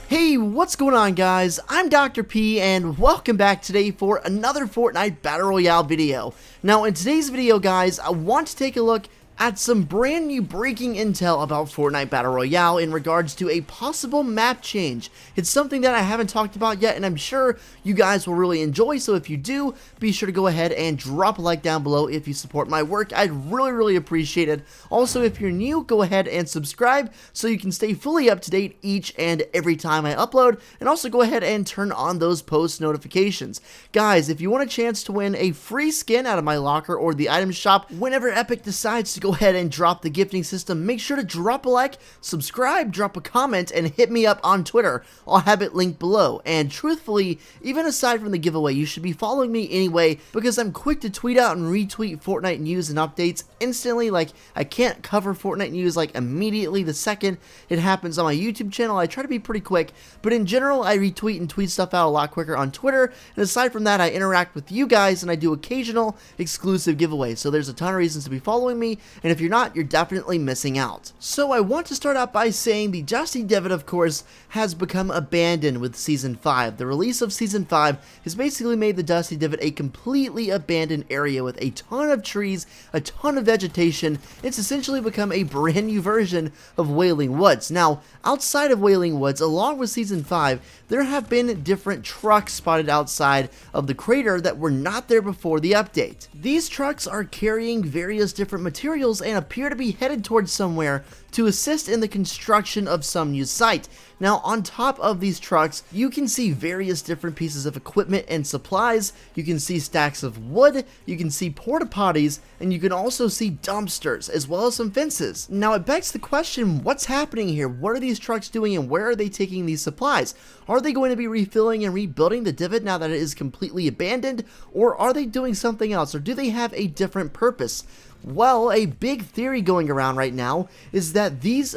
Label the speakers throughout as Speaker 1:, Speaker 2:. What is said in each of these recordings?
Speaker 1: Hey, what's going on, guys? I'm Dr. P, and welcome back today for another Fortnite Battle Royale video. Now, in today's video, guys, I want to take a look at some brand new breaking intel about Fortnite Battle Royale in regards to a possible map change. It's something that I haven't talked about yet, and I'm sure you guys will really enjoy, so if you do, be sure to go ahead and drop a like down below if you support my work. I'd really appreciate it. Also, if you're new, go ahead and subscribe so you can stay fully up to date each and every time I upload, and also go ahead and turn on those post notifications. Guys, if you want a chance to win a free skin out of my locker or the item shop whenever Epic decides to go ahead and drop the gifting system, make sure to drop a like, subscribe, drop a comment, and hit me up on Twitter. I'll have it linked below. And truthfully, even aside from the giveaway, you should be following me anyway, because I'm quick to tweet out and retweet Fortnite news and updates instantly. Like, I can't cover Fortnite news like immediately the second it happens on my YouTube channel. I try to be pretty quick, but in general, I retweet and tweet stuff out a lot quicker on Twitter. And aside from that, I interact with you guys and I do occasional exclusive giveaways. So there's a ton of reasons to be following me, and if you're not, you're definitely missing out. So I want to start out by saying the Dusty Divot, of course, has become abandoned with Season 5. The release of Season 5 has basically made the Dusty Divot a completely abandoned area with a ton of trees, a ton of vegetation. It's essentially become a brand new version of Wailing Woods. Now, outside of Wailing Woods, along with Season 5, there have been different trucks spotted outside of the crater that were not there before the update. These trucks are carrying various different materials and appear to be headed towards somewhere to assist in the construction of some new site. Now, on top of these trucks, you can see various different pieces of equipment and supplies. You can see stacks of wood, you can see porta potties, and you can also see dumpsters, as well as some fences. Now, it begs the question, what's happening here? What are these trucks doing, and where are they taking these supplies? Are they going to be refilling and rebuilding the divot now that it is completely abandoned, or are they doing something else, or do they have a different purpose? Well, a big theory going around right now is that these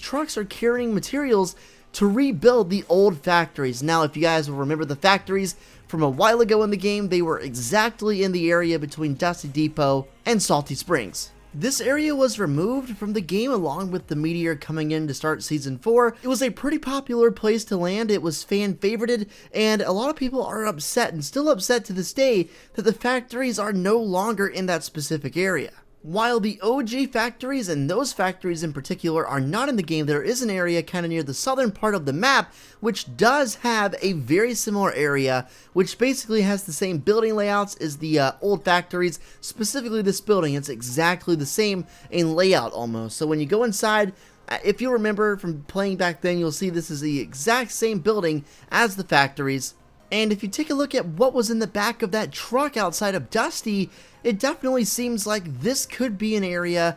Speaker 1: trucks are carrying materials to rebuild the old factories. Now, if you guys will remember the factories from a while ago in the game, they were exactly in the area between Dusty Depot and Salty Springs. This area was removed from the game along with the meteor coming in to start Season 4. It was a pretty popular place to land, it was fan favorited, and a lot of people are upset, and still upset to this day, that the factories are no longer in that specific area. While the OG factories, and those factories in particular, are not in the game, there is an area kind of near the southern part of the map which does have a very similar area, which basically has the same building layouts as the old factories. Specifically this building, it's exactly the same in layout almost. So when you go inside, if you remember from playing back then, you'll see this is the exact same building as the factories. And if you take a look at what was in the back of that truck outside of Dusty, it definitely seems like this could be an area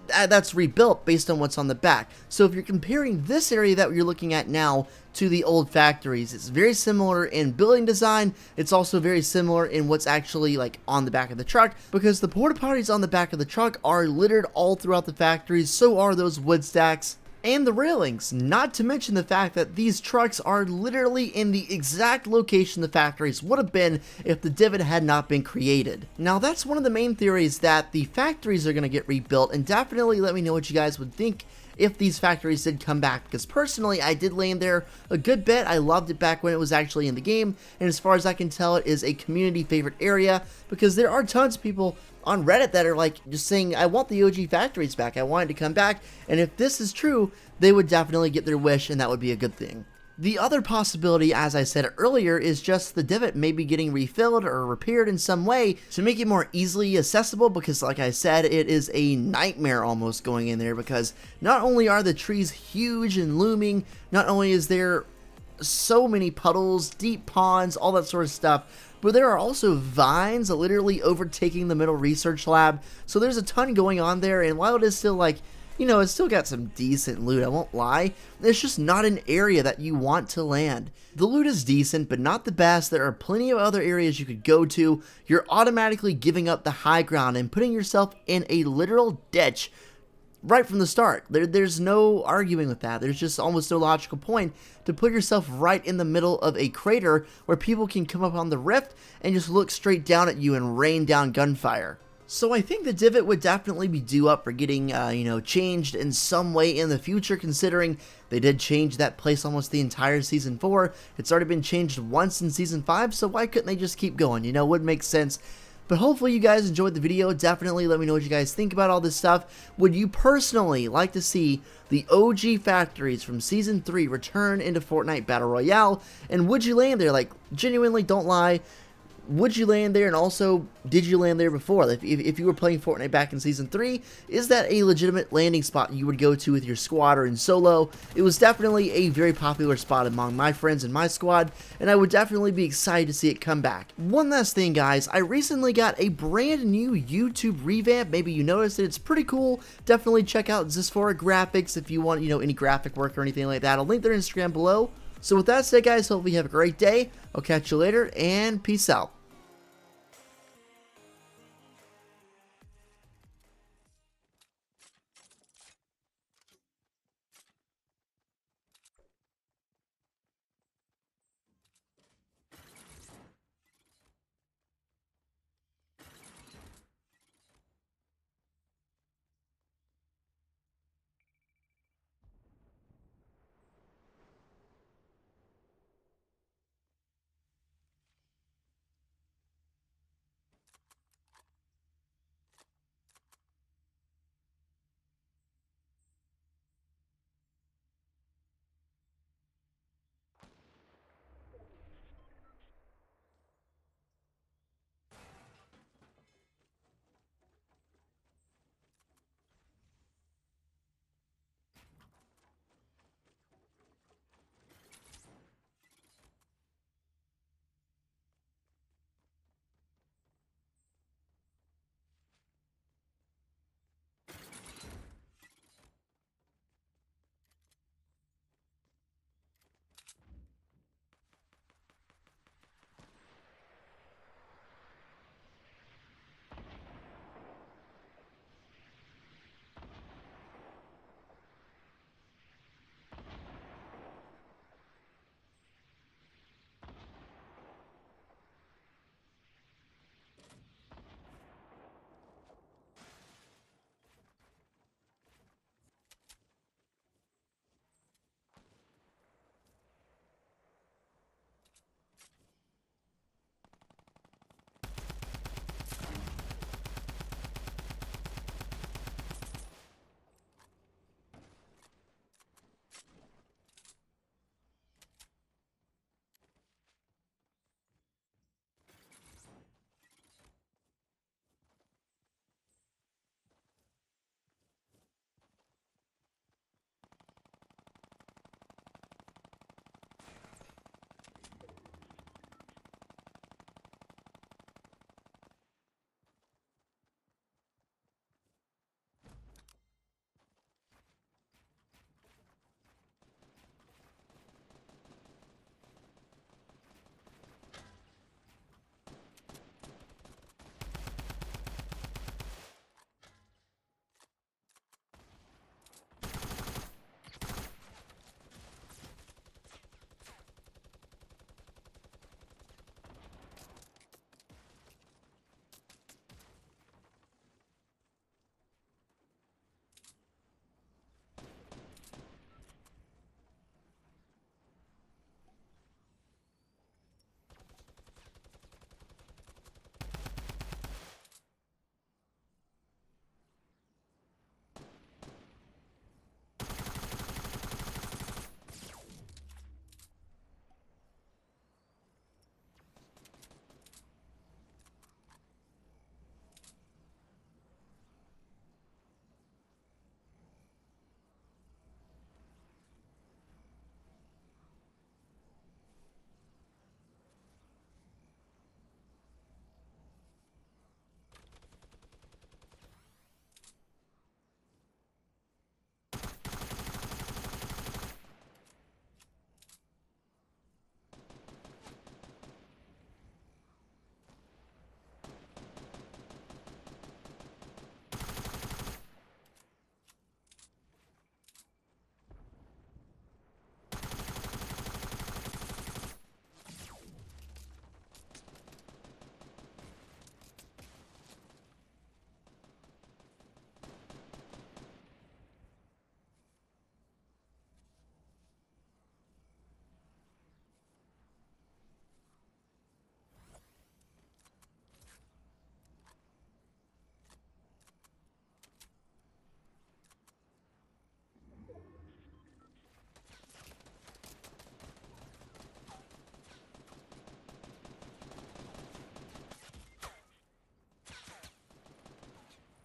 Speaker 1: that's rebuilt based on what's on the back. So if you're comparing this area that you're looking at now to the old factories, it's very similar in building design. It's also very similar in what's actually like on the back of the truck, because the porta potties on the back of the truck are littered all throughout the factories. So are those wood stacks and the railings, not to mention the fact that these trucks are literally in the exact location the factories would have been if the divot had not been created. Now, that's one of the main theories, that the factories are going to get rebuilt, and definitely let me know what you guys would think if these factories did come back, because personally I did land there a good bit. I loved it back when it was actually in the game, and as far as I can tell, it is a community favorite area, because there are tons of people on Reddit that are like just saying, I want the OG factories back, I want it to come back, and if this is true, they would definitely get their wish, and that would be a good thing. The other possibility, as I said earlier, is just the divot maybe getting refilled or repaired in some way to make it more easily accessible, because like I said, it is a nightmare almost going in there, because not only are the trees huge and looming, not only is there so many puddles, deep ponds, all that sort of stuff, but there are also vines literally overtaking the middle research lab. So there's a ton going on there, and while it is still like, you know, it's still got some decent loot, I won't lie, it's just not an area that you want to land. The loot is decent, but not the best. There are plenty of other areas you could go to. You're automatically giving up the high ground and putting yourself in a literal ditch right from the start. There's no arguing with that. There's just almost no logical point to put yourself right in the middle of a crater where people can come up on the rift and just look straight down at you and rain down gunfire. So I think the DIVOT would definitely be due up for getting, changed in some way in the future, considering they did change that place almost the entire Season 4. It's already been changed once in Season 5, so why couldn't they just keep going? You know, it would make sense. But hopefully you guys enjoyed the video. Definitely let me know what you guys think about all this stuff. Would you personally like to see the OG factories from Season 3 return into Fortnite Battle Royale? And would you land there? Like, genuinely, don't lie. Would you land there, and also, did you land there before? If you were playing Fortnite back in Season 3, is that a legitimate landing spot you would go to with your squad or in solo? It was definitely a very popular spot among my friends and my squad, and I would definitely be excited to see it come back. One last thing, guys, I recently got a brand new YouTube revamp. Maybe you noticed it. It's pretty cool. Definitely check out Zephora Graphics if you want, any graphic work or anything like that. I'll link their Instagram below. So with that said, guys, hopefully you have a great day. I'll catch you later, and peace out.